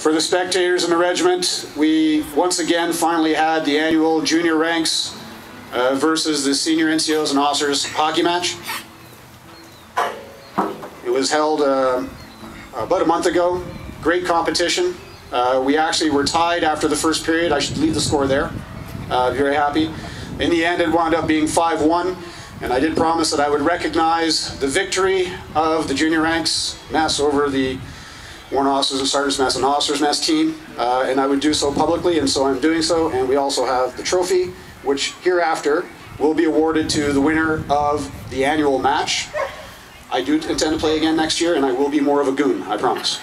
For the spectators in the regiment, we once again finally had the annual junior ranks versus the senior NCOs and officers hockey match. It was held about a month ago. Great competition. We actually were tied after the first period. I should leave the score there. Very happy. In the end, it wound up being 5-1, and I did promise that I would recognize the victory of the junior ranks mess over the Warrant Officers and Sergeants Mess and Officers Mess team, and I would do so publicly, and so I'm doing so. And we also have the trophy, which hereafter will be awarded to the winner of the annual match. I do intend to play again next year, and I will be more of a goon, I promise.